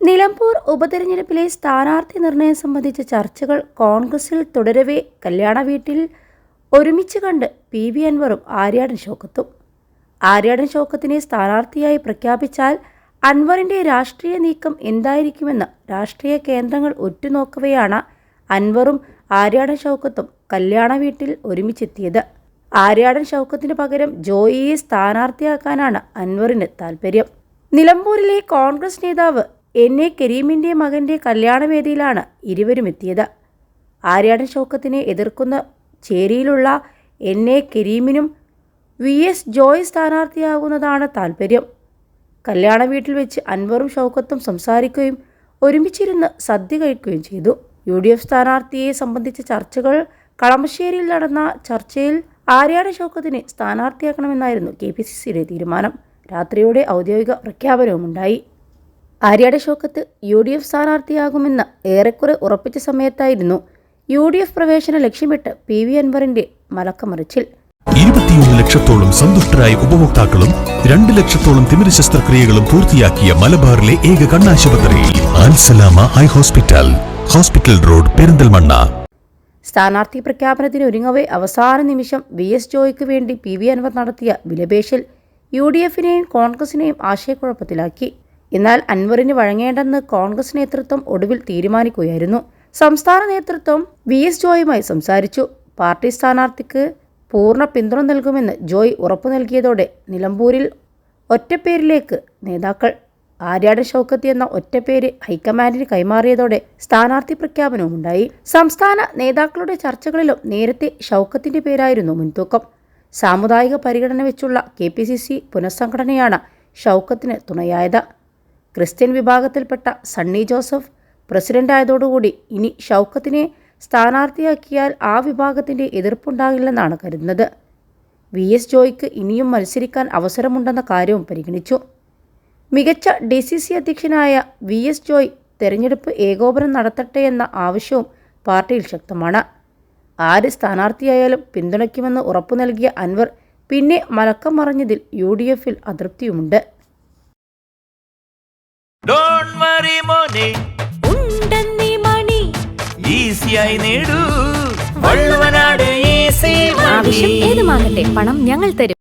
നിലമ്പൂർ ഉപതെരഞ്ഞെടുപ്പിലെ സ്ഥാനാർത്ഥി നിർണയം സംബന്ധിച്ച ചർച്ചകൾ കോൺഗ്രസിൽ തുടരവേ കല്യാണ വീട്ടിൽ ഒരുമിച്ച് കണ്ട് PV അൻവറും ആര്യാടൻ ഷൗക്കത്തും. ആര്യാടൻ ഷൗക്കത്തിനെ സ്ഥാനാർത്ഥിയായി പ്രഖ്യാപിച്ചാൽ അൻവറിൻ്റെ രാഷ്ട്രീയ നീക്കം എന്തായിരിക്കുമെന്ന് രാഷ്ട്രീയ കേന്ദ്രങ്ങൾ ഉറ്റുനോക്കവെയാണ് അൻവറും ആര്യാടൻ ഷൗക്കത്തും കല്യാണ വീട്ടിൽ ഒരുമിച്ചെത്തിയത്. ആര്യാടൻ ഷൗക്കത്തിന് പകരം ജോയിയെ സ്ഥാനാർത്ഥിയാക്കാനാണ് അൻവറിന് താൽപ്പര്യം. നിലമ്പൂരിലെ കോൺഗ്രസ് നേതാവ് NA കരീമിൻ്റെ മകൻ്റെ കല്യാണവേദിയിലാണ് ഇരുവരും എത്തിയത്. ആര്യാടൻ ഷൗക്കത്തിനെ എതിർക്കുന്ന ചേരിയിലുള്ള NA കരീമിനും VS ജോയ് സ്ഥാനാർത്ഥിയാകുന്നതാണ് താൽപ്പര്യം. കല്യാണ വീട്ടിൽ വെച്ച് അൻവറും ഷൗക്കത്തും സംസാരിക്കുകയും ഒരുമിച്ചിരുന്ന് സദ്യ കഴിക്കുകയും ചെയ്തു. UDF സ്ഥാനാർത്ഥിയെ സംബന്ധിച്ച ചർച്ചകൾ കളമശ്ശേരിയിൽ നടന്ന ചർച്ചയിൽ ആര്യാടൻ ഷൗക്കത്തിനെ സ്ഥാനാർത്ഥിയാക്കണമെന്നായിരുന്നു KPCCയുടെ തീരുമാനം. രാത്രിയോടെ ഔദ്യോഗിക പ്രഖ്യാപനവുമുണ്ടായി. ആര്യാടൻ ഷൗക്കത്ത് UDF സ്ഥാനാർത്ഥിയാകുമെന്ന് ഏറെക്കുറെ ഉറപ്പിച്ച സമയത്തായിരുന്നു UDF പ്രവേശനം ലക്ഷ്യമിട്ട് PV അൻവറിന്റെ മലക്കമറിച്ചിൽ. 21 ലക്ഷത്തോളം സന്തുഷ്ടരായ ഉപഭോക്താക്കളും 2 ലക്ഷത്തോളം തിമിര ശസ്ത്രക്രിയകളും പൂർത്തിയാക്കിയ മലബാറിലെ ഏക കണ്ണാശുപത്രി Al Salama high hospital, hospital road, Perinthalmanna. സ്ഥാനാർത്ഥി പ്രഖ്യാപനത്തിന് ഒരുങ്ങവേ അവസാന നിമിഷം VS ജോയ്ക്ക് വേണ്ടി PV അൻവർ നടത്തിയ വിലപേശൽ UDFനെയും കോൺഗ്രസിനെയും ആശയക്കുഴപ്പത്തിലാക്കി. എന്നാൽ അൻവറിന് വഴങ്ങേണ്ടെന്ന് കോൺഗ്രസ് നേതൃത്വം ഒടുവിൽ തീരുമാനിക്കുകയായിരുന്നു. സംസ്ഥാന നേതൃത്വം VS ജോയുമായി സംസാരിച്ചു. പാർട്ടി സ്ഥാനാർത്ഥിക്ക് പൂർണ്ണ പിന്തുണ നൽകുമെന്ന് ജോയ് ഉറപ്പു നൽകിയതോടെ നിലമ്പൂരിൽ ഒറ്റപ്പേരിലേക്ക് നേതാക്കൾ. ആര്യാടൻ ഷൗക്കത്ത് എന്ന ഒറ്റപ്പേര് ഹൈക്കമാൻഡിന് കൈമാറിയതോടെ സ്ഥാനാർത്ഥി പ്രഖ്യാപനവുമുണ്ടായി. സംസ്ഥാന നേതാക്കളുടെ ചർച്ചകളിലും നേരത്തെ ഷൗക്കത്തിൻ്റെ പേരായിരുന്നു മുൻതൂക്കം. സാമുദായിക പരിഗണന വെച്ചുള്ള KPCC പുനഃസംഘടനയാണ് ഷൗക്കത്തിന് തുണയായത്. ക്രിസ്ത്യൻ വിഭാഗത്തിൽപ്പെട്ട സണ്ണി ജോസഫ് പ്രസിഡന്റായതോടുകൂടി ഇനി ഷൗക്കത്തിനെ സ്ഥാനാർത്ഥിയാക്കിയാൽ ആ വിഭാഗത്തിൻ്റെ എതിർപ്പുണ്ടാകില്ലെന്നാണ് കരുതുന്നത്. VS ജോയ്ക്ക് ഇനിയും മത്സരിക്കാൻ അവസരമുണ്ടെന്ന കാര്യവും പരിഗണിച്ചു. മികച്ച DCC അധ്യക്ഷനായ VS ജോയ് തെരഞ്ഞെടുപ്പ് ഏകോപനം നടത്തട്ടെ എന്ന ആവശ്യവും പാർട്ടിയിൽ ശക്തമാണ്. ആര് സ്ഥാനാർത്ഥിയായാലും പിന്തുണയ്ക്കുമെന്ന് ഉറപ്പു നൽകിയ അൻവർ പിന്നെ മലക്കം മറിഞ്ഞതിൽ UDFൽ അതൃപ്തിയുമുണ്ട്. ആവശ്യം ഏതുമാകട്ടെ, പണം ഞങ്ങൾ തരും.